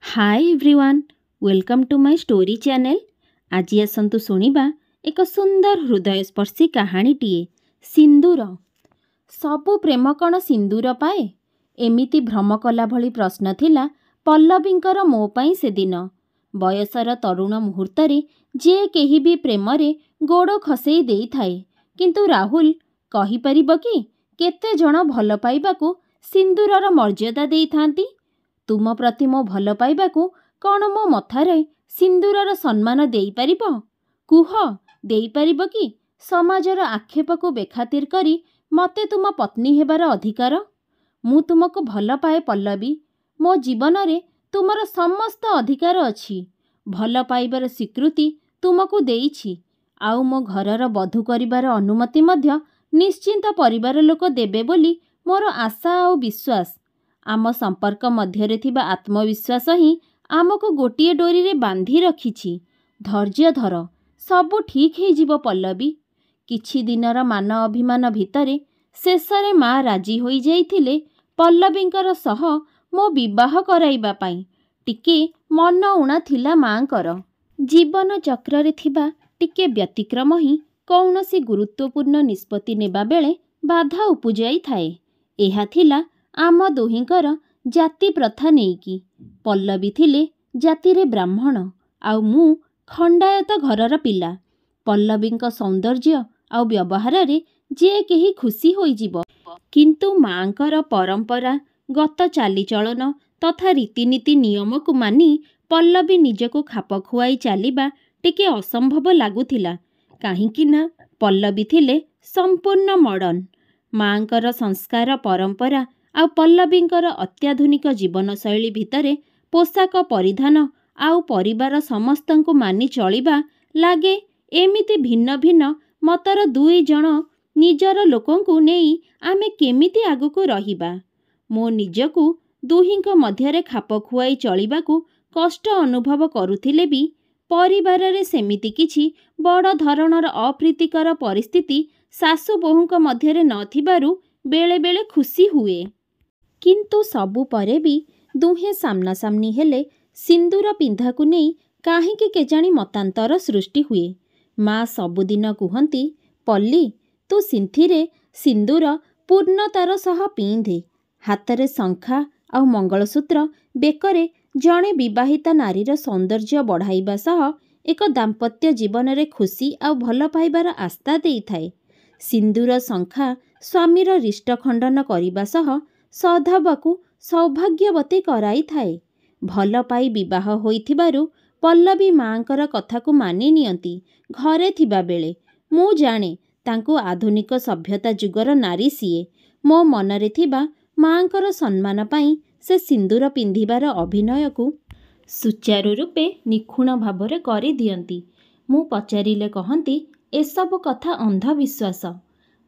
Hi everyone, welcome to my story channel. आज आसतु शुणा एक सुंदर हृदयस्पर्शी कहानीटीए सिंदूर। सबु प्रेम कण सिंदूर पाए? एमिति भ्रम कला भली प्रश्न थिला पल्लवींकर मो पई से दिन। बयसर तरुण मुहूर्त जे केही भी प्रेम रे गोड़ खसई देई थाए, किंतु राहुल कहि परिबो कि केते जण भल पाइबाकू सिंदूरर मर्यादा देई थांती। तुम प्रति मो भल पाइबाकू कौन मो मथारे सिंदूरर सम्मान देई परिबो? कुह, देई परिबो कि समाजर आक्षेप को बेखातिर करी मते तुम पत्नी हेबार अधिकार? मु तुमको भल पाए पल्लवी, मो जीवन रे तुमर समस्त अधिकार अछि। भल पाइबार स्वीकृति तुमको देइछि, आउ मो घरर बधू करिबार अनुमति मध्य निश्चिंत परिवार लोक देबे बोली मोर आशा और विश्वास। आम संपर्क मध्यरे थिबा आत्मविश्वास ही आमको गोटिए डोरी रे बांधी रखिछि। धैर्य धर, सबु ठीक हे जीवो पल्लवी। किछि दिनर मान अभिमान भितरे शेषरे माँ राजी होई जाइथिले पल्लवींकर सह मो विवाह कराइबा पाई। टिके मन उणा थिला माँकर। जीवन चक्र रे थिबा टिके व्यतिक्रम ही कौनसी गुरुत्वपूर्ण निष्पत्ति नेबा बेले बाधा उपजाई थाए। एहा थिला आम दुहिंकर जाति प्रथा नेइकी। पल्लवी थिले जातिरे ब्राह्मण, आउ मु खंडायत घरर पिला। पल्लवींक सौंदर्य आउ व्यवहार रे जे केही खुशी होई जीवो, किंतु माँकर परंपरा गत चालीचलन तथा रीतिनीति नियम को मानी पल्लवी निजको खाप खुआई चलिबा टिके असंभव लागुथिला। काहींकि ना पल्लवी थिले संपूर्ण मॉडर्न। माँकर संस्कार परंपरा आउ पल्लवींकर अत्याधुनिक जीवन शैली भितरे पोशाक परिधान आउ परिवार समस्तंको मानी चलिबा लागे एमिति भिन्न भिन्न मतर दुई जण निजर लोकंकु नेई आमे केमिति आगुको रहिबा। मो निजकु दुहिंक मध्यरे खाप खुआई चलिबाकू कष्ट अनुभव करुथिले भी परिवार रे सेमिति किछि बड़ धरणर अप्रीतिकर परिस्थिति सासु बोहूंक मध्यरे नथिबारु बेले बेले खुशी हुए। किंतु सबु परे भी दुहे सामना सामनी हेले सिंदूर पिंधाकू नहीं काहींकि केजाणी मतांतर सृष्टि हुए। माँ सबुदिन कुहंती, पल्ली तू सिंथिरे सिंदूर पूर्णतार सह पिंधे। हातरे शंखा आउ मंगलसूत्र बेकरे जणे विवाहिता नारीर सौंदर्य बढ़ाइबा सह एक दाम्पत्य जीवन रे खुशी आउ भल पाइबार आस्था देई थाए। सिंदूर शंखा स्वामीर रिष्ट खंडन करिबा सह सौधाबकू सौभाग्यवती कराई थाए। भल पाई विवाह होइथिबारु पल्लवी माँकर कथाकू मानि नियंती घरे थिबा बेले। मु जाने तांकू आधुनिक सभ्यता जुगर नारी सिए। मो मनरे थिबा माँकर सम्मान पाई से सिंदूर पिंधिबार अभिनय को सुचारू रूपे निखुण भावरे करि दियंती। मु पचारिले कहंती एसबु कथा अंधविश्वास।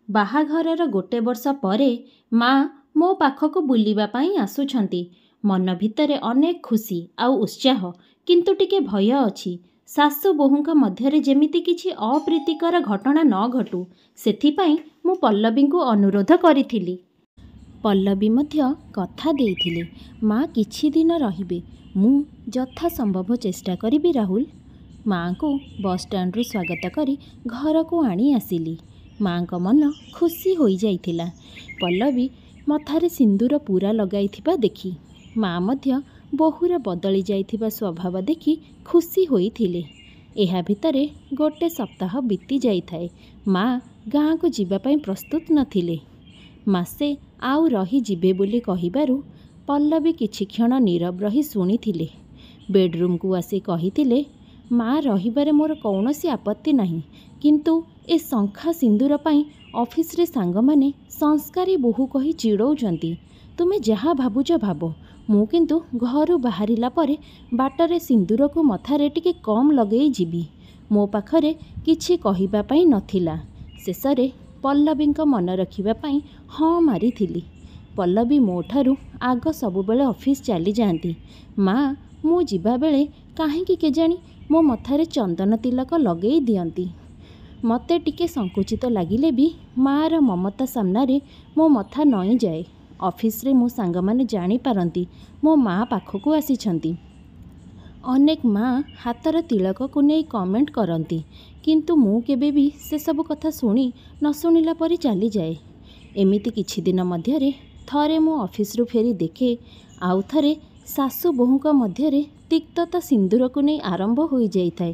बाहाघरर गोटे वर्ष परे माँ मो पाखको बुलिबा पाई आसुछंती। मन भितरे अनेक खुशी आउ उत्साह, किंतु टिके भय अछि। सासु बोहूंक मध्यरे जेमिति किछि अप्रीतिकर घटना न घटू, सेथिपाई मु पल्लवींकु अनुरोध करिथिली। पल्लवी मध्य कथा देइथिले माँ किछि दिन रहिबे। मु यथा संभव चेष्टा करिबि राहुल। माँ को बस स्टैंड रु स्वागत करी घर को आनी आसिली। माँ को मन खुशी होई जाइथिला। पल्लवी मथारे सिंदूर पूरा लगाइथिबा देखी माँ मध्य बहुर बदली जाइथिबा स्वभाव देखी खुशी होइथिले। एहा भितरे गोटे सप्ताह बीती जाइथाए। माँ गाँ को जीवा पाई प्रस्तुत नथिले। मासे आउ रही जिबे बोली कहिबारु पल्लवी किछि क्षण नीरव रही शुणिथिले। बेडरूम को आसी कहिथिले, माँ रहिबारे मोर कौनसी आपत्ति नहीं, किंतु ए शंखा सिंदूर पाई ऑफिस रे सांग माने संस्कारी बोहू कही चिड़ौचंती। तुमे जहाँ भाबुच भाबो, मु किंतु घरु बाहरिला परे बाटरे सिंदूर को मथारे टिके कम लगेई जीवी। मो पाखरे किछि कहिबा पाई नथिला। शेषरे पल्लवींक मन रखिबा पाई हाँ मारिथिली। पल्लवी मोठारू आग सबुबेले ऑफिस चली जाती। माँ मु जीवा बेले काहींकि केजाणी मो मथारे चंदन तिलक लगेई दियंती। मते टिके संकुचित लागिले भी माँर ममता सामनारे मो मथा नई जाए। ऑफिस रे मो सांग माने जानी पारंती मो माँ पाखको आसीछंती। ଅନେକ ମା' ହାତର ତିଳକକୁ ନେଇ କମେଣ୍ଟ କରନ୍ତି, କିନ୍ତୁ ମୁଁ କେବେ ବି ସେସବୁ କଥା ଶୁଣି ନ ଶୁଣିଲା ପରି ଚାଲିଯାଏ। ଏମିତି କିଛି ଦିନ ମଧ୍ୟରେ ଥରେ ମୁଁ ଅଫିସରୁ ଫେରି ଦେଖେ ଆଉ ଥରେ ଶାଶୁ ବୋହୂଙ୍କ ମଧ୍ୟରେ ତିକ୍ତତା ସିନ୍ଦୁରକୁ ନେଇ ଆରମ୍ଭ ହୋଇଯାଇଥାଏ।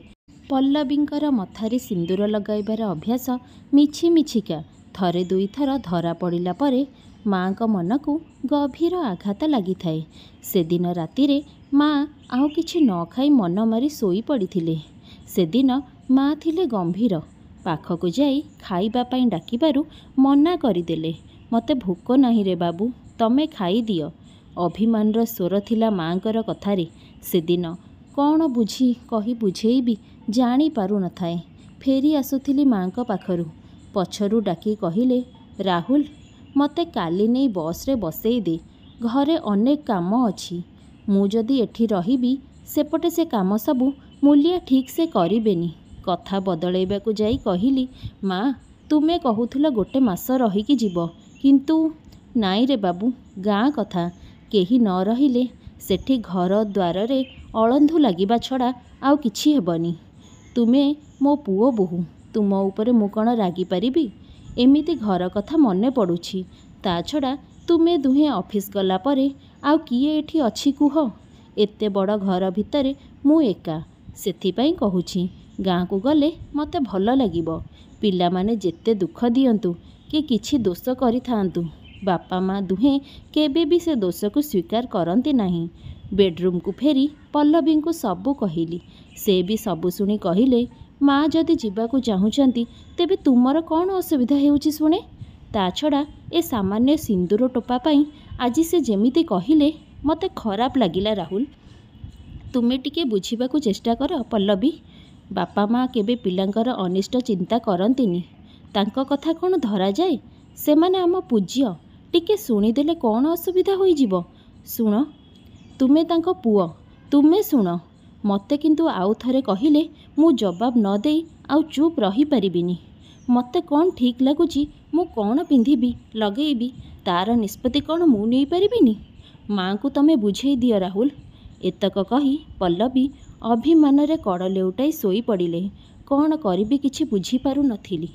ପଲ୍ଲବୀଙ୍କର ମଥାରେ ସିନ୍ଦୁର ଲଗାଇବାର ଅଭ୍ୟାସ ମିଛିମିଛିକା ଥରେ ଦୁଇଥର ଧରା ପଡ଼ିଲା ପରେ ମା'ଙ୍କ ମନକୁ ଗଭୀର ଆଘାତ ଲାଗିଥାଏ। ସେଦିନ ରାତିରେ ମା' ଆଉ କିଛି ନ ଖାଇ ମନ ମାରି ଶୋଇ ପଡ଼ିଥିଲେ। ସେଦିନ ମା' ଥିଲେ ଗମ୍ଭୀର। ପାଖକୁ ଯାଇ ଖାଇବା ପାଇଁ ଡାକିବାରୁ ମନା କରିଦେଲେ। ମୋତେ ଭୋକ ନାହିଁ ରେ ବାବୁ, ତମେ ଖାଇଦିଅ। ଅଭିମାନର ସ୍ୱର ଥିଲା ମା'ଙ୍କର କଥାରେ। ସେଦିନ କ'ଣ ବୁଝି କହି ବୁଝେଇବି ଜାଣିପାରୁନଥାଏ। ଫେରି ଆସୁଥିଲି ମା'ଙ୍କ ପାଖରୁ। ପଛରୁ ଡାକି କହିଲେ, ରାହୁଲ, ମୋତେ କାଲି ନେଇ ବସ୍ରେ ବସେଇ ଦେ। ଘରେ ଅନେକ କାମ ଅଛି। ମୁଁ ଯଦି ଏଠି ରହିବି ସେପଟେ ସେ କାମ ସବୁ ମୂଲିଆ ଠିକ୍ ସେ କରିବେନି। କଥା ବଦଳେଇବାକୁ ଯାଇ କହିଲି, ମା, ତୁମେ କହୁଥିଲ ଗୋଟେ ମାସ ରହିକି ଯିବ, କିନ୍ତୁ ନାଇଁ ରେ ବାବୁ, ଗାଁ କଥା। କେହି ନ ରହିଲେ ସେଠି ଘର ଦ୍ୱାରରେ ଅଳନ୍ଧୁ ଲାଗିବା ଛଡ଼ା ଆଉ କିଛି ହେବନି। ତୁମେ ମୋ ପୁଅ ବୋହୂ, ତୁମ ଉପରେ ମୁଁ କ'ଣ ରାଗିପାରିବି? ଏମିତି ଘର କଥା ମନେ ପଡ଼ୁଛି। ତା ଛଡ଼ା ତୁମେ ଦୁହେଁ ଅଫିସ ଗଲା ପରେ ଆଉ କିଏ ଏଠି ଅଛି କୁହ? ଏତେ ବଡ଼ ଘର ଭିତରେ ମୁଁ ଏକା। ସେଥିପାଇଁ କହୁଛି, ଗାଁକୁ ଗଲେ ମୋତେ ଭଲ ଲାଗିବ। ପିଲାମାନେ ଯେତେ ଦୁଃଖ ଦିଅନ୍ତୁ କି କିଛି ଦୋଷ କରିଥାନ୍ତୁ, ବାପା ମା' ଦୁହେଁ କେବେ ବି ସେ ଦୋଷକୁ ସ୍ୱୀକାର କରନ୍ତି ନାହିଁ। ବେଡ୍ରୁମ୍କୁ ଫେରି ପଲ୍ଲବୀଙ୍କୁ ସବୁ କହିଲି। ସେ ବି ସବୁ ଶୁଣି କହିଲେ, ମା' ଯଦି ଯିବାକୁ ଚାହୁଁଛନ୍ତି ତେବେ ତୁମର କ'ଣ ଅସୁବିଧା ହେଉଛି ଶୁଣେ? ତା ଛଡ଼ା ଏ ସାମାନ୍ୟ ସିନ୍ଦୁର ଟୋପା ପାଇଁ ଆଜି ସେ ଯେମିତି କହିଲେ ମୋତେ ଖରାପ ଲାଗିଲା। ରାହୁଲ, ତୁମେ ଟିକେ ବୁଝିବାକୁ ଚେଷ୍ଟା କର ପଲ୍ଲବୀ। ବାପା ମା' କେବେ ପିଲାଙ୍କର ଅନିଷ୍ଟ ଚିନ୍ତା କରନ୍ତିନି। ତାଙ୍କ କଥା କ'ଣ ଧରାଯାଏ? ସେମାନେ ଆମ ପୂଜ୍ୟ। ଟିକେ ଶୁଣିଦେଲେ କ'ଣ ଅସୁବିଧା ହୋଇଯିବ? ଶୁଣ, ତୁମେ ତାଙ୍କ ପୁଅ, ତୁମେ ଶୁଣ। ମୋତେ କିନ୍ତୁ ଆଉ ଥରେ କହିଲେ ମୁଁ ଜବାବ ନ ଦେଇ ଆଉ ଚୁପ୍ ରହିପାରିବିନି। ମୋତେ କ'ଣ ଠିକ୍ ଲାଗୁଛି, ମୁଁ କ'ଣ ପିନ୍ଧିବି ଲଗେଇବି, ତା'ର ନିଷ୍ପତ୍ତି କ'ଣ ମୁଁ ନେଇପାରିବିନି? ମା'ଙ୍କୁ ତମେ ବୁଝେଇ ଦିଅ ରାହୁଲ। ଏତକ କହି ପଲ୍ଲବୀ ଅଭିମାନରେ କଡ଼ ଲେଉଟାଇ ଶୋଇପଡ଼ିଲେ। କ'ଣ କରିବି କିଛି ବୁଝିପାରୁନଥିଲି।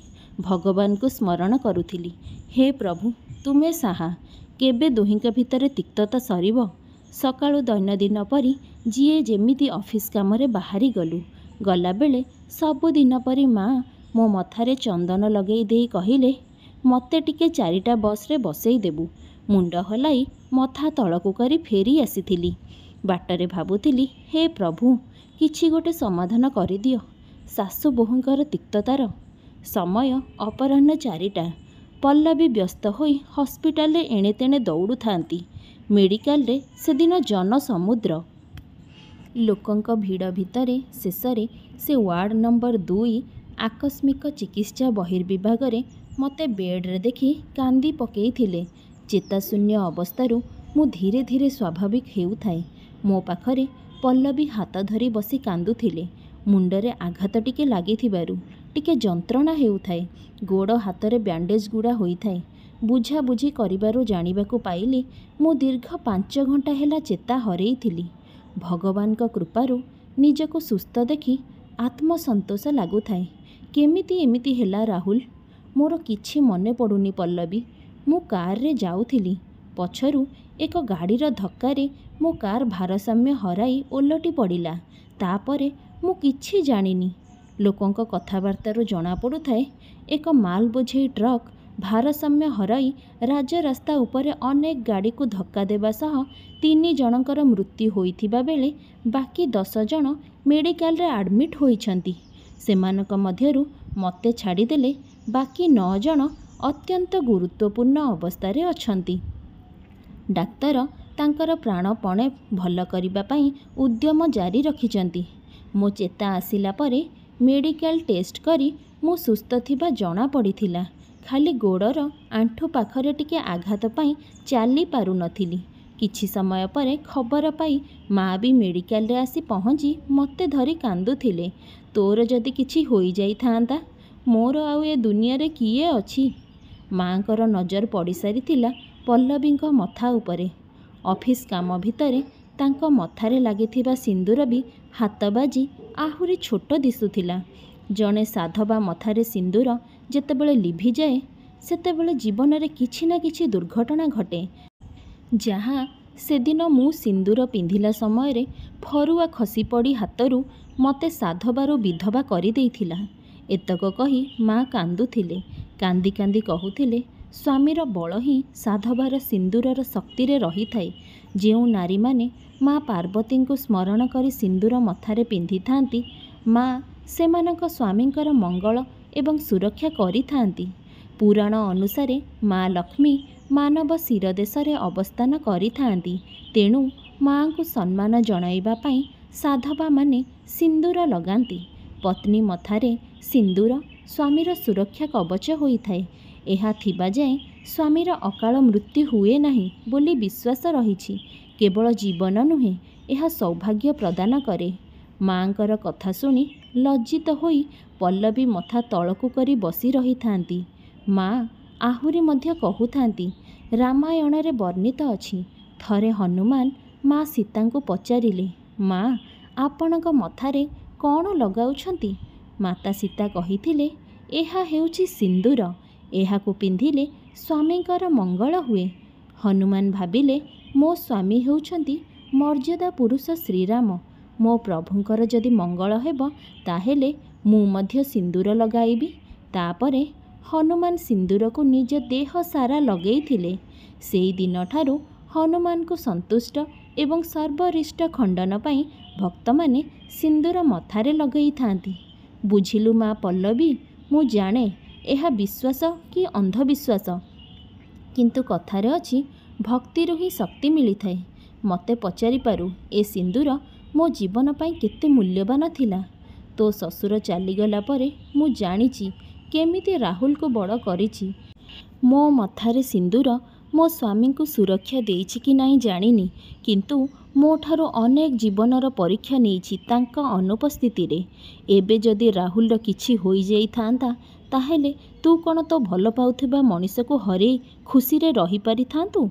ଭଗବାନଙ୍କୁ ସ୍ମରଣ କରୁଥିଲି। ହେ ପ୍ରଭୁ, ତୁମେ ସାହା। କେବେ ଦୁହିଁଙ୍କ ଭିତରେ ତିକ୍ତତା ସରିବ? ସକାଳୁ ଦୈନନ୍ଦିନ ପରି ଯିଏ ଯେମିତି ଅଫିସ କାମରେ ବାହାରି ଗଲୁ। ଗଲାବେଳେ ସବୁଦିନ ପରି ମା' ମୋ ମଥାରେ ଚନ୍ଦନ ଲଗେଇ ଦେଇ କହିଲେ, ମୋତେ ଟିକେ 4ଟା ବସ୍ରେ ବସେଇ ଦେବୁ। ମୁଣ୍ଡ ହଲାଇ ମଥା ତଳକୁ କରି ଫେରି ଆସିଥିଲି। ବାଟରେ ଭାବୁଥିଲି, ହେ ପ୍ରଭୁ, କିଛି ଗୋଟେ ସମାଧାନ କରିଦିଅ ଶାଶୁ ବୋହୂଙ୍କର ତିକ୍ତତାର। ସମୟ ଅପରାହ୍ନ 4ଟା। ପଲ୍ଲବୀ ବ୍ୟସ୍ତ ହୋଇ ହସ୍ପିଟାଲରେ ଏଣେତେଣେ ଦୌଡ଼ୁଥାନ୍ତି। ମେଡ଼ିକାଲରେ ସେଦିନ ଜନସମୁଦ୍ର। ଲୋକଙ୍କ ଭିଡ଼ ଭିତରେ ଶେଷରେ ସେ ୱାର୍ଡ ନମ୍ବର 2 ଆକସ୍ମିକ ଚିକିତ୍ସା ବହିର୍ବିଭାଗରେ ମୋତେ ବେଡ୍ରେ ଦେଖି କାନ୍ଦି ପକେଇଥିଲେ। ଚେତାଶୂନ୍ୟ ଅବସ୍ଥାରୁ ମୁଁ ଧୀରେ ଧୀରେ ସ୍ୱାଭାବିକ ହେଉଥାଏ। ମୋ ପାଖରେ ପଲ୍ଲବୀ ହାତ ଧରି ବସି କାନ୍ଦୁଥିଲେ। ମୁଣ୍ଡରେ ଆଘାତ ଟିକେ ଲାଗିଥିବାରୁ ଟିକେ ଯନ୍ତ୍ରଣା ହେଉଥାଏ। ଗୋଡ଼ ହାତରେ ବ୍ୟାଣ୍ଡେଜ୍ ଗୁଡ଼ା ହୋଇଥାଏ। ବୁଝାବୁଝି କରିବାରୁ ଜାଣିବାକୁ ପାଇଲି ମୁଁ ଦୀର୍ଘ 5 ଘଣ୍ଟା ହେଲା ଚେତା ହରେଇଥିଲି। ଭଗବାନଙ୍କ କୃପାରୁ ନିଜକୁ ସୁସ୍ଥ ଦେଖି ଆତ୍ମସନ୍ତୋଷ ଲାଗୁଥାଏ। କେମିତି ଏମିତି ହେଲା ରାହୁଲ? ମୋର କିଛି ମନେ ପଡ଼ୁନି ପଲ୍ଲବୀ। ମୁଁ କାର୍ରେ ଯାଉଥିଲି। ପଛରୁ ଏକ ଗାଡ଼ିର ଧକ୍କାରେ ମୋ କାର୍ ଭାରସାମ୍ୟ ହରାଇ ଓଲଟି ପଡ଼ିଲା। ତାପରେ ମୁଁ କିଛି ଜାଣିନି। ଲୋକଙ୍କ କଥାବାର୍ତ୍ତାରୁ ଜଣାପଡ଼ୁଥାଏ ଏକ ମାଲ ବୋଝେଇ ଟ୍ରକ୍ ଭାରସାମ୍ୟ ହରାଇ ରାଜରାସ୍ତା ଉପରେ ଅନେକ ଗାଡ଼ିକୁ ଧକ୍କା ଦେବା ସହ 3 ଜଣଙ୍କର ମୃତ୍ୟୁ ହୋଇଥିବା ବେଳେ ବାକି 10 ଜଣ ମେଡ଼ିକାଲରେ ଆଡମିଟ୍ ହୋଇଛନ୍ତି। ସେମାନଙ୍କ ମଧ୍ୟରୁ ମୋତେ ଛାଡ଼ିଦେଲେ ବାକି 9 ଜଣ ଅତ୍ୟନ୍ତ ଗୁରୁତ୍ୱପୂର୍ଣ୍ଣ ଅବସ୍ଥାରେ ଅଛନ୍ତି। ଡାକ୍ତର ତାଙ୍କର ପ୍ରାଣପଣେ ଭଲ କରିବା ପାଇଁ ଉଦ୍ୟମ ଜାରି ରଖିଛନ୍ତି। ମୋ ଚେତା ଆସିଲା ପରେ ମେଡ଼ିକାଲ ଟେଷ୍ଟ କରି ମୁଁ ସୁସ୍ଥ ଥିବା ଜଣାପଡ଼ିଥିଲା। ଖାଲି ଗୋଡ଼ର ଆଣ୍ଠୁ ପାଖରେ ଟିକେ ଆଘାତ ପାଇଁ ଚାଲି ପାରୁନଥିଲି। କିଛି ସମୟ ପରେ ଖବର ପାଇ ମା' ବି ମେଡ଼ିକାଲରେ ଆସି ପହଞ୍ଚି ମୋତେ ଧରି କାନ୍ଦୁଥିଲେ। ତୋର ଯଦି କିଛି ହୋଇଯାଇଥାନ୍ତା, ମୋର ଆଉ ଏ ଦୁନିଆରେ କିଏ ଅଛି? ମା'ଙ୍କର ନଜର ପଡ଼ିସାରିଥିଲା ପଲ୍ଲବୀଙ୍କ ମଥା ଉପରେ। ଅଫିସ କାମ ଭିତରେ ତାଙ୍କ ମଥାରେ ଲାଗିଥିବା ସିନ୍ଦୁର ବି ହାତ ବାଜି ଆହୁରି ଛୋଟ ଦିଶୁଥିଲା। ଜଣେ ସାଧବା ମଥାରେ ସିନ୍ଦୁର ଯେତେବେଳେ ଲିଭିଯାଏ ସେତେବେଳେ ଜୀବନରେ କିଛି ନା କିଛି ଦୁର୍ଘଟଣା ଘଟେ, ଯାହା ସେଦିନ ମୁଁ ସିନ୍ଦୁର ପିନ୍ଧିଲା ସମୟରେ ଫରୁଆ ଖସି ପଡ଼ି ହାତରୁ ମୋତେ ସାଧବାରୁ ବିଧବା କରିଦେଇଥିଲା। ଏତକ କହି ମା କାନ୍ଦୁଥିଲେ। କାନ୍ଦି କାନ୍ଦି କହୁଥିଲେ, ସ୍ୱାମୀର ବଳ ହିଁ ସାଧବାର ସିନ୍ଦୁରର ଶକ୍ତିରେ ରହିଥାଏ। ଯେଉଁ ନାରୀମାନେ ମା ପାର୍ବତୀଙ୍କୁ ସ୍ମରଣ କରି ସିନ୍ଦୁର ମଥାରେ ପିନ୍ଧିଥାନ୍ତି, ମା ସେମାନଙ୍କ ସ୍ୱାମୀଙ୍କର ମଙ୍ଗଳ ଏବଂ ସୁରକ୍ଷା କରିଥାନ୍ତି। ପୁରାଣ ଅନୁସାରେ ମା ଲକ୍ଷ୍ମୀ ମାନବ ଶିରଦେଶରେ ଅବସ୍ଥାନ କରିଥାନ୍ତି। ତେଣୁ ମାଙ୍କୁ ସମ୍ମାନ ଜଣାଇବା ପାଇଁ ସାଧବାମାନେ ସିନ୍ଦୁର ଲଗାନ୍ତି। ପତ୍ନୀ ମଥାରେ ସିନ୍ଦୁର ସ୍ୱାମୀର ସୁରକ୍ଷା କବଚ ହୋଇଥାଏ। ଏହା ଥିବା ଯାଏଁ ସ୍ୱାମୀର ଅକାଳ ମୃତ୍ୟୁ ହୁଏ ନାହିଁ ବୋଲି ବିଶ୍ୱାସ ରହିଛି। କେବଳ ଜୀବନ ନୁହେଁ, ଏହା ସୌଭାଗ୍ୟ ପ୍ରଦାନ କରେ। ମାଙ୍କର କଥା ଶୁଣି ଲଜ୍ଜିତ ହୋଇ ପଲ୍ଲବୀ ମଥା ତଳକୁ କରି ବସି ରହିଥାନ୍ତି। ମା ଆହୁରି ମଧ୍ୟ କହୁଥାନ୍ତି, ରାମାୟଣରେ ବର୍ଣ୍ଣିତ ଅଛି, ଥରେ ହନୁମାନ ମା ସୀତାଙ୍କୁ ପଚାରିଲେ, ମା ଆପଣଙ୍କ ମଥାରେ କ'ଣ ଲଗାଉଛନ୍ତି? ମାତା ସୀତା କହିଥିଲେ, ଏହା ହେଉଛି ସିନ୍ଦୁର। ଏହାକୁ ପିନ୍ଧିଲେ ସ୍ୱାମୀଙ୍କର ମଙ୍ଗଳ ହୁଏ। ହନୁମାନ ଭାବିଲେ, ମୋ ସ୍ୱାମୀ ହେଉଛନ୍ତି ମର୍ଯ୍ୟାଦା ପୁରୁଷ ଶ୍ରୀରାମ। ମୋ ପ୍ରଭୁଙ୍କର ଯଦି ମଙ୍ଗଳ ହେବ ତାହେଲେ ମୁଁ ମଧ୍ୟ ସିନ୍ଦୁର ଲଗାଇବି। ତାପରେ ହନୁମାନ ସିନ୍ଦୁରକୁ ନିଜ ଦେହ ସାରା ଲଗେଇଥିଲେ। ସେହି ଦିନଠାରୁ ହନୁମାନଙ୍କୁ ସନ୍ତୁଷ୍ଟ ଏବଂ ସର୍ବରିଷ୍ଟ ଖଣ୍ଡନ ପାଇଁ ଭକ୍ତମାନେ ସିନ୍ଦୁର ମଥାରେ ଲଗେଇଥାନ୍ତି। ବୁଝିଲୁ ମା ପଲ୍ଲବୀ, ମୁଁ ଜାଣେ ଏହା ବିଶ୍ୱାସ କି ଅନ୍ଧବିଶ୍ୱାସ, କିନ୍ତୁ କଥାରେ ଅଛି ଭକ୍ତିରୁ ହିଁ ଶକ୍ତି ମିଳିଥାଏ। ମୋତେ ପଚାରିପାରୁ ଏ ସିନ୍ଦୁର ମୋ ଜୀବନ ପାଇଁ କେତେ ମୂଲ୍ୟବାନ ଥିଲା। ତୋ ଶ୍ୱଶୁର ଚାଲିଗଲା ପରେ ମୁଁ ଜାଣିଛି କେମିତି ରାହୁଲକୁ ବଡ଼ କରିଛି। ମୋ ମଥାରେ ସିନ୍ଦୁର ମୋ ସ୍ୱାମୀଙ୍କୁ ସୁରକ୍ଷା ଦେଇଛି କି ନାହିଁ ଜାଣିନି, କିନ୍ତୁ ମୋ ଠାରୁ ଅନେକ ଜୀବନର ପରୀକ୍ଷା ନେଇଛି ତାଙ୍କ ଅନୁପସ୍ଥିତିରେ। ଏବେ ଯଦି ରାହୁଲର କିଛି ହୋଇଯାଇଥାନ୍ତା ତାହେଲେ ତୁ କ'ଣ ତୋ ଭଲ ପାଉଥିବା ମଣିଷକୁ ହରେଇ ଖୁସିରେ ରହିପାରିଥାନ୍ତୁ?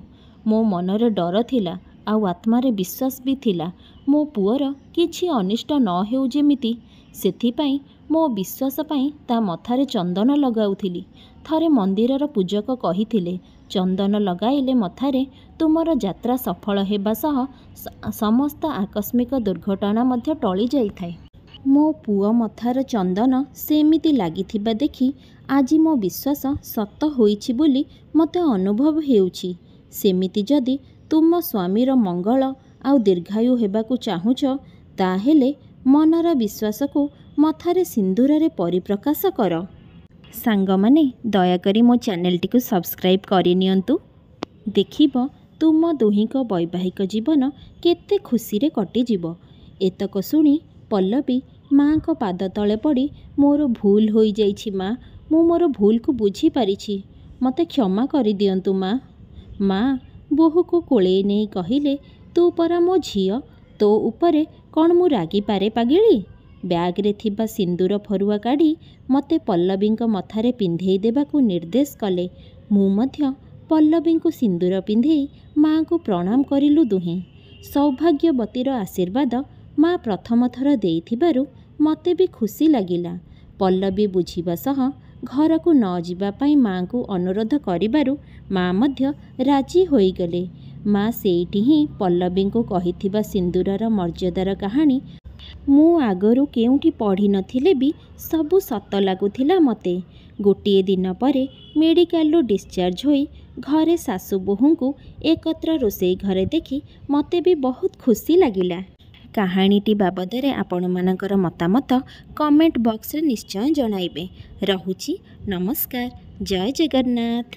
ମୋ ମନରେ ଡର ଥିଲା, ଆଉ ଆତ୍ମାରେ ବିଶ୍ୱାସ ବି ଥିଲା ମୋ ପୁଅର କିଛି ଅନିଷ୍ଟ ନ ହେଉ ଯେମିତି। ସେଥିପାଇଁ ମୋ ବିଶ୍ୱାସ ପାଇଁ ତା ମଥାରେ ଚନ୍ଦନ ଲଗାଉଥିଲି। ଥରେ ମନ୍ଦିରର ପୂଜକ କହିଥିଲେ, ଚନ୍ଦନ ଲଗାଇଲେ ମଥାରେ ତୁମର ଯାତ୍ରା ସଫଳ ହେବା ସହ ସମସ୍ତ ଆକସ୍ମିକ ଦୁର୍ଘଟଣା ମଧ୍ୟ ଟଳି ଯାଇଥାଏ। ମୋ ପୁଅ ମଥାର ଚନ୍ଦନ ସେମିତି ଲାଗିଥିବା ଦେଖି ଆଜି ମୋ ବିଶ୍ୱାସ ସତ ହୋଇଛି ବୋଲି ମୋତେ ଅନୁଭବ ହେଉଛି। ସେମିତି ଯଦି ତୁମ ସ୍ୱାମୀର ମଙ୍ଗଳ ଆଉ ଦୀର୍ଘାୟୁ ହେବାକୁ ଚାହୁଁଛ, ତାହେଲେ ମନର ବିଶ୍ୱାସକୁ ମଥାରେ ସିନ୍ଦୁରରେ ପରିପ୍ରକାଶ କର। ସାଙ୍ଗମାନେ ଦୟାକରି ମୋ ଚ୍ୟାନେଲଟିକୁ ସବସ୍କ୍ରାଇବ୍ କରିନିଅନ୍ତୁ। ଦେଖିବ ତୁମ ଦୁହିଁଙ୍କ ବୈବାହିକ ଜୀବନ କେତେ ଖୁସିରେ କଟିଯିବ। ଏତକ ଶୁଣି ପଲ୍ଲବୀ ମାଙ୍କ ପାଦ ତଳେ ପଡ଼ି, ମୋର ଭୁଲ ହୋଇଯାଇଛି ମା, ମୁଁ ମୋର ଭୁଲକୁ ବୁଝିପାରିଛି, ମୋତେ କ୍ଷମା କରିଦିଅନ୍ତୁ ମା। ମା ବୋହୂକୁ କୋଳେଇ ନେଇ କହିଲେ, ତୁ ପରା ମୋ ଝିଅ, ତୋ ଉପରେ କ'ଣ ମୁଁ ରାଗିପାରେ ପାଗିଳି? ବ୍ୟାଗରେ ଥିବା ସିନ୍ଦୁର ଫରୁଆ କାଢ଼ି ମୋତେ ପଲ୍ଲବୀଙ୍କ ମଥାରେ ପିନ୍ଧେଇ ଦେବାକୁ ନିର୍ଦ୍ଦେଶ କଲେ। ମୁଁ ମଧ୍ୟ ପଲ୍ଲବୀଙ୍କୁ ସିନ୍ଦୁର ପିନ୍ଧେଇ ମାଙ୍କୁ ପ୍ରଣାମ କରିଲୁ ଦୁହେଁ। ସୌଭାଗ୍ୟବତୀର ଆଶୀର୍ବାଦ ମା ପ୍ରଥମ ଥର ଦେଇଥିବାରୁ ମୋତେ ବି ଖୁସି ଲାଗିଲା। ପଲ୍ଲବୀ ବୁଝିବା ସହ ଘରକୁ ନ ଯିବା ପାଇଁ ମାଙ୍କୁ ଅନୁରୋଧ କରିବାରୁ ମା ମଧ୍ୟ ରାଜି ହୋଇଗଲେ। ମା ସେଇଠି ହିଁ ପଲ୍ଲବୀଙ୍କୁ କହିଥିବା ସିନ୍ଦୁରର ମର୍ଯ୍ୟାଦାର କାହାଣୀ ମୁଁ ଆଗରୁ କେଉଁଠି ପଢ଼ିନଥିଲେ ବି ସବୁ ସତ ଲାଗୁଥିଲା ମୋତେ। ଗୋଟିଏ ଦିନ ପରେ ମେଡ଼ିକାଲରୁ ଡିସଚାର୍ଜ ହୋଇ ଘରେ ଶାଶୁ ବୋହୂଙ୍କୁ ଏକତ୍ର ରୋଷେଇ ଘରେ ଦେଖି ମୋତେ ବି ବହୁତ ଖୁସି ଲାଗିଲା। କାହାଣୀଟି ବାବଦରେ ଆପଣମାନଙ୍କର ମତାମତ କମେଣ୍ଟ ବକ୍ସରେ ନିଶ୍ଚୟ ଜଣାଇବେ। ରହୁଛି, ନମସ୍କାର, ଜୟ ଜଗନ୍ନାଥ।